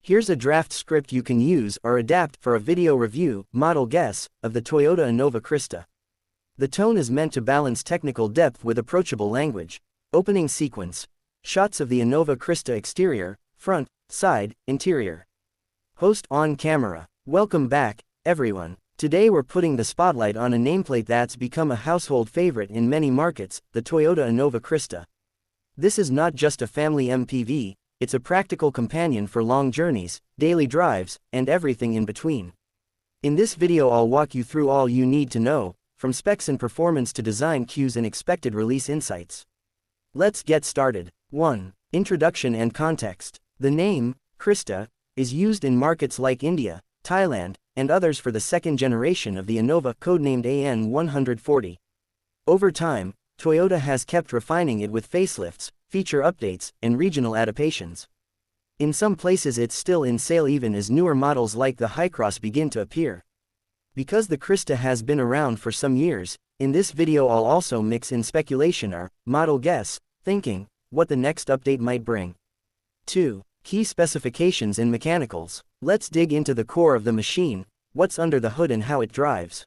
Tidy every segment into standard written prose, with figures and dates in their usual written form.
Here's a draft script you can use or adapt for a video review, model guess, of the Toyota Innova Crysta. The tone is meant to balance technical depth with approachable language. Opening sequence. Shots of the Innova Crysta exterior, front, side, interior. Host on camera. Welcome back, everyone. Today we're putting the spotlight on a nameplate that's become a household favorite in many markets, the Toyota Innova Crysta. This is not just a family MPV, it's a practical companion for long journeys, daily drives, and everything in between. In this video I'll walk you through all you need to know, from specs and performance to design cues and expected release insights. Let's get started. 1. Introduction and context. The name, Crysta, is used in markets like India, Thailand, and others for the second generation of the Innova, codenamed AN140. Over time, Toyota has kept refining it with facelifts, feature updates, and regional adaptations. In some places it's still in sale even as newer models like the Hycross begin to appear. Because the Crysta has been around for some years, in this video I'll also mix in speculation or model guess, thinking what the next update might bring. 2. Key specifications and mechanicals. Let's dig into the core of the machine, what's under the hood and how it drives.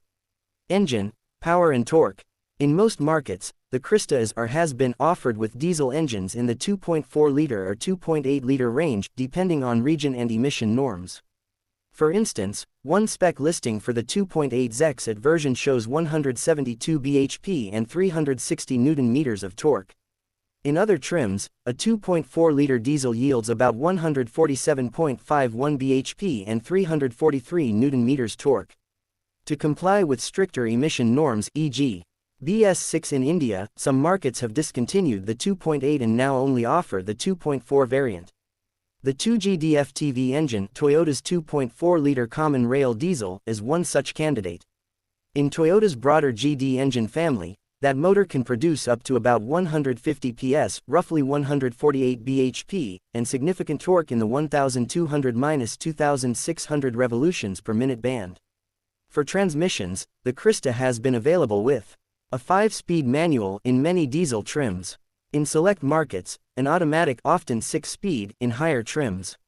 Engine, power and torque. In most markets, the Crysta is or has been offered with diesel engines in the 2.4-liter or 2.8-liter range, depending on region and emission norms. For instance, one spec listing for the 2.8 ZEX version shows 172 bhp and 360 Nm of torque. In other trims, a 2.4-liter diesel yields about 147.51 bhp and 343 Nm torque. To comply with stricter emission norms, e.g., BS6 in India, some markets have discontinued the 2.8 and now only offer the 2.4 variant. The 2GDF-TV engine, Toyota's 2.4-liter common rail diesel, is one such candidate. In Toyota's broader GD engine family, that motor can produce up to about 150 PS, roughly 148 bhp, and significant torque in the 1,200–2,600 revolutions per minute band. For transmissions, the Crysta has been available with a 5-speed manual in many diesel trims. In select markets, an automatic, often 6-speed, in higher trims.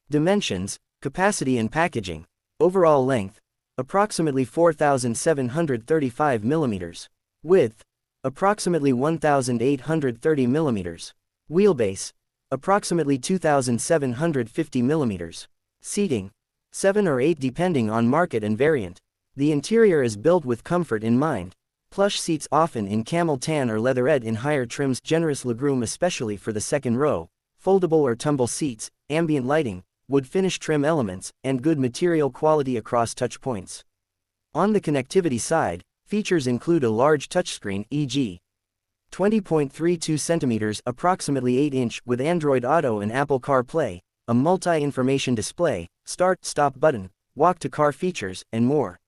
Dimensions, capacity and packaging. Overall length, approximately 4,735 mm. Width, approximately 1,830 mm. Wheelbase, approximately 2,750 mm. Seating, 7 or 8 depending on market and variant. The interior is built with comfort in mind. Plush seats often in camel tan or leatherette in higher trims, generous legroom especially for the second row, foldable or tumble seats, ambient lighting, wood finish trim elements, and good material quality across touch points. On the connectivity side, features include a large touchscreen, e.g. 20.32 cm approximately 8-inch with Android Auto and Apple CarPlay, a multi-information display, start-stop button, walk-to-car features, and more.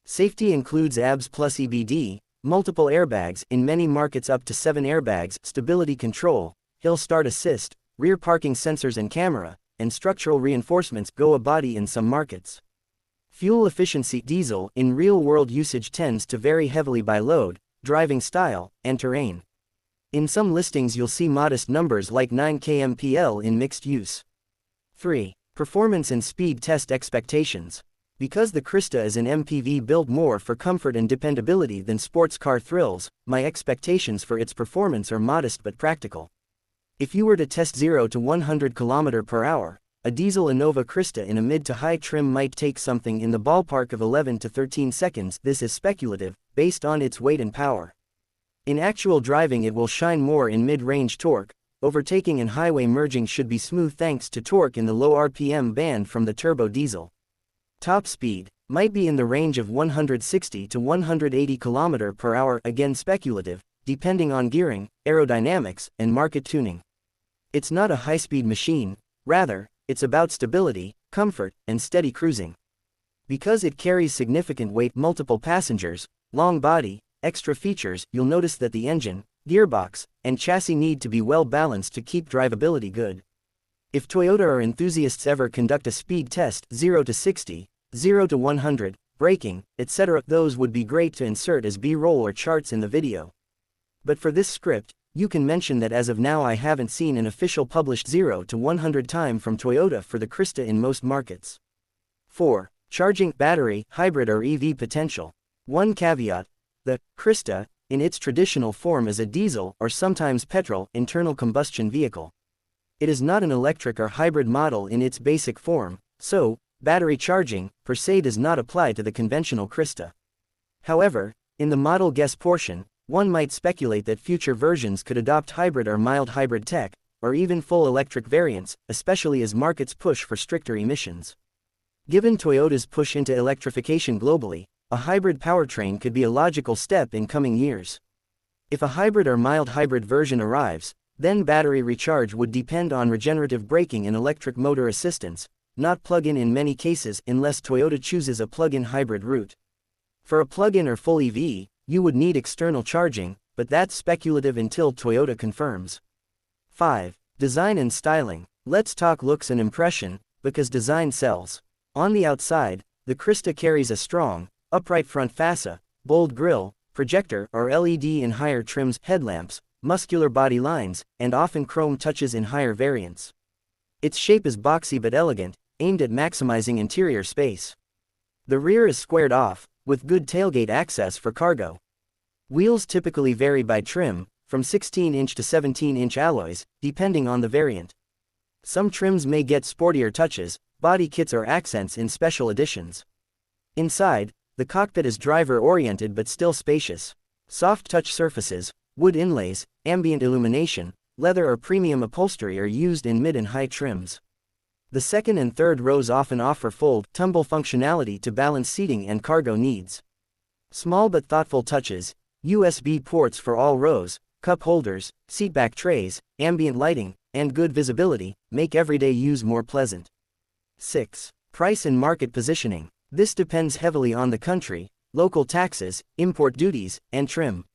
Safety includes ABS plus EBD, multiple airbags, in many markets up to 7 airbags, stability control, hill start assist, rear parking sensors and camera, and structural reinforcements go a body in some markets. Fuel efficiency. Diesel in real-world usage tends to vary heavily by load, driving style, and terrain. In some listings you'll see modest numbers like 9 kmpl in mixed use. 3. Performance and speed test expectations. Because the Crysta is an MPV built more for comfort and dependability than sports car thrills, my expectations for its performance are modest but practical. If you were to test 0 to 100 km/h, a diesel Innova Crysta in a mid to high trim might take something in the ballpark of 11 to 13 seconds. This is speculative, based on its weight and power. In actual driving it will shine more in mid-range torque. Overtaking and highway merging should be smooth thanks to torque in the low RPM band from the turbo diesel. Top speed might be in the range of 160 to 180 km/h, again speculative, depending on gearing, aerodynamics, and market tuning. It's not a high-speed machine, rather, it's about stability, comfort, and steady cruising. Because it carries significant weight, multiple passengers, long body, extra features, you'll notice that the engine, gearbox, and chassis need to be well balanced to keep drivability good. If Toyota or enthusiasts ever conduct a speed test, 0 to 60, 0 to 100, braking, etc., those would be great to insert as B-roll or charts in the video. But for this script, You can mention that as of now I haven't seen an official published 0 to 100 time from Toyota for the Crysta in most markets. 4. Charging, battery, hybrid or EV potential. One caveat: the Crysta, in its traditional form, is a diesel, or sometimes petrol, internal combustion vehicle. It is not an electric or hybrid model in its basic form, so battery charging, per se, does not apply to the conventional Crysta. However, in the model guess portion, one might speculate that future versions could adopt hybrid or mild hybrid tech, or even full electric variants, especially as markets push for stricter emissions. Given Toyota's push into electrification globally, a hybrid powertrain could be a logical step in coming years. If a hybrid or mild hybrid version arrives, then battery recharge would depend on regenerative braking and electric motor assistance, not plug-in in many cases unless Toyota chooses a plug-in hybrid route. For a plug-in or full EV, you would need external charging, but that's speculative until Toyota confirms. 5. Design and styling. Let's talk looks and impression, because design sells. On the outside, the Crysta carries a strong, upright front fascia, bold grille, projector or LED in higher trims, headlamps, muscular body lines, and often chrome touches in higher variants. Its shape is boxy but elegant, aimed at maximizing interior space. The rear is squared off, with good tailgate access for cargo. Wheels typically vary by trim, from 16-inch to 17-inch alloys, depending on the variant. Some trims may get sportier touches, body kits or accents in special editions. Inside, the cockpit is driver-oriented but still spacious. Soft touch surfaces, wood inlays, ambient illumination, leather or premium upholstery are used in mid and high trims. The second and third rows often offer fold, tumble functionality to balance seating and cargo needs. Small but thoughtful touches, USB ports for all rows, cup holders, seatback trays, ambient lighting, and good visibility, make everyday use more pleasant. 6. Price and market positioning. This depends heavily on the country, local taxes, import duties, and trim.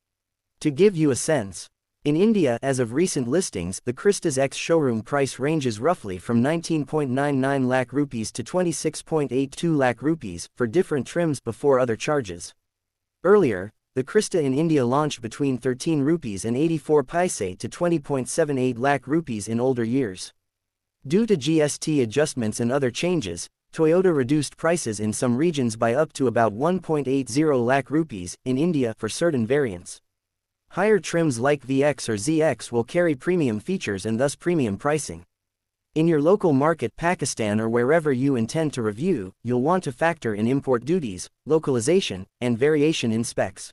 To give you a sense, in India, as of recent listings, the Crysta's ex-showroom price ranges roughly from 19.99 lakh rupees to 26.82 lakh rupees for different trims before other charges. Earlier, the Crysta in India launched between 13 rupees and 84 paise to 20.78 lakh rupees in older years. Due to GST adjustments and other changes, Toyota reduced prices in some regions by up to about 1.80 lakh rupees in India for certain variants. Higher trims like VX or ZX will carry premium features and thus premium pricing. In your local market, Pakistan or wherever you intend to review, you'll want to factor in import duties, localization, and variation in specs.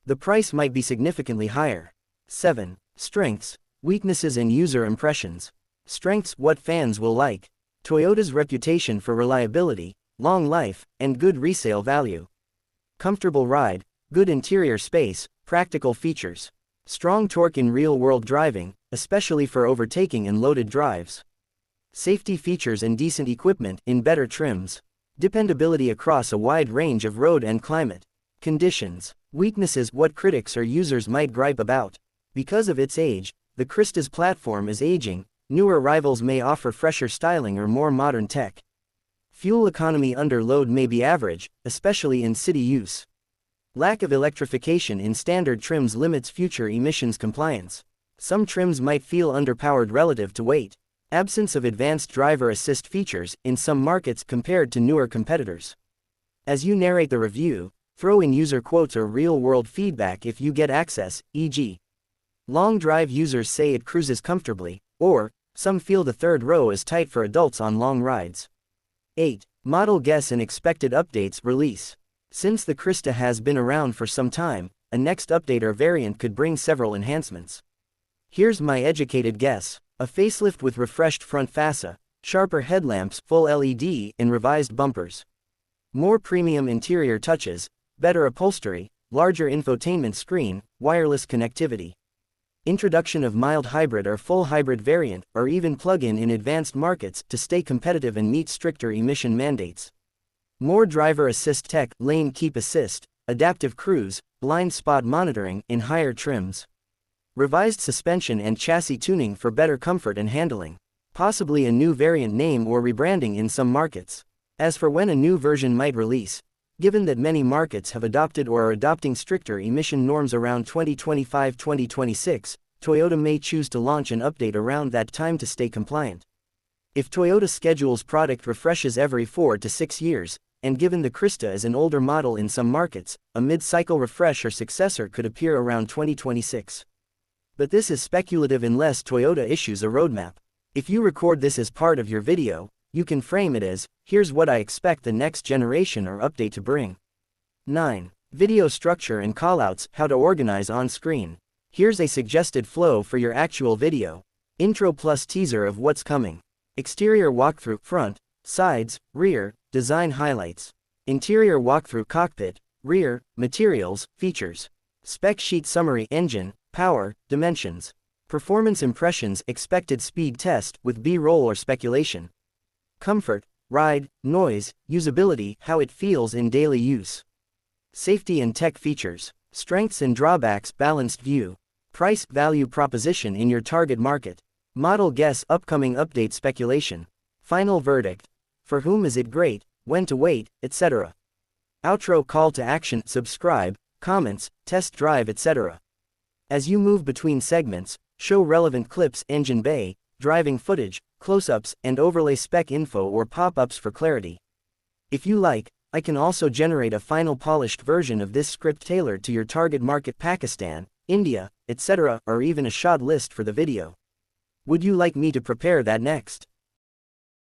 The price might be significantly higher. 7. Strengths, weaknesses and user impressions. Strengths: what fans will like. Toyota's reputation for reliability, long life, and good resale value. Comfortable ride, good interior space, practical features. Strong torque in real-world driving, especially for overtaking and loaded drives. Safety features and decent equipment in better trims. Dependability across a wide range of road and climate conditions. Weaknesses: what critics or users might gripe about. Because of its age, the Crysta's platform is aging. Newer rivals may offer fresher styling or more modern tech. Fuel economy under load may be average, especially in city use. Lack of electrification in standard trims limits future emissions compliance. Some trims might feel underpowered relative to weight. Absence of advanced driver assist features in some markets compared to newer competitors. As you narrate the review, throw in user quotes or real-world feedback if you get access, e.g. long drive users say it cruises comfortably, or some feel the third row is tight for adults on long rides. 8. Model guess and expected updates. Release. Since the Crysta has been around for some time, a next update or variant could bring several enhancements. Here's my educated guess. A facelift with refreshed front fascia, sharper headlamps, full LED, and revised bumpers. More premium interior touches, better upholstery, larger infotainment screen, wireless connectivity. Introduction of mild hybrid or full hybrid variant, or even plug-in in advanced markets to stay competitive and meet stricter emission mandates. More driver assist tech, lane keep assist, adaptive cruise, blind spot monitoring in higher trims. Revised suspension and chassis tuning for better comfort and handling. Possibly a new variant name or rebranding in some markets. As for when a new version might release, given that many markets have adopted or are adopting stricter emission norms around 2025-2026, Toyota may choose to launch an update around that time to stay compliant. If Toyota schedules product refreshes every 4 to 6 years, and given the Crysta is an older model in some markets, a mid-cycle refresh or successor could appear around 2026. But this is speculative unless Toyota issues a roadmap. If you record this as part of your video, you can frame it as, here's what I expect the next generation or update to bring. 9. Video structure and callouts, how to organize on screen. Here's a suggested flow for your actual video. Intro plus teaser of what's coming. Exterior walkthrough, front, sides, rear, design highlights. Interior walkthrough, cockpit, rear, materials, features. Spec sheet summary, engine, power, dimensions. Performance impressions, expected speed test with B-roll or speculation. Comfort, ride, noise, usability, how it feels in daily use. Safety and tech features. Strengths and drawbacks, balanced view. Price, value proposition in your target market. Model guess, upcoming update, speculation. Final verdict. For whom is it great, when to wait, etc. Outro, call to action, subscribe, comments, test drive, etc. As you move between segments, show relevant clips, engine bay, driving footage, close-ups, and overlay spec info or pop-ups for clarity. If you like, I can also generate a final polished version of this script tailored to your target market, Pakistan, India, etc., or even a shot list for the video. Would you like me to prepare that next?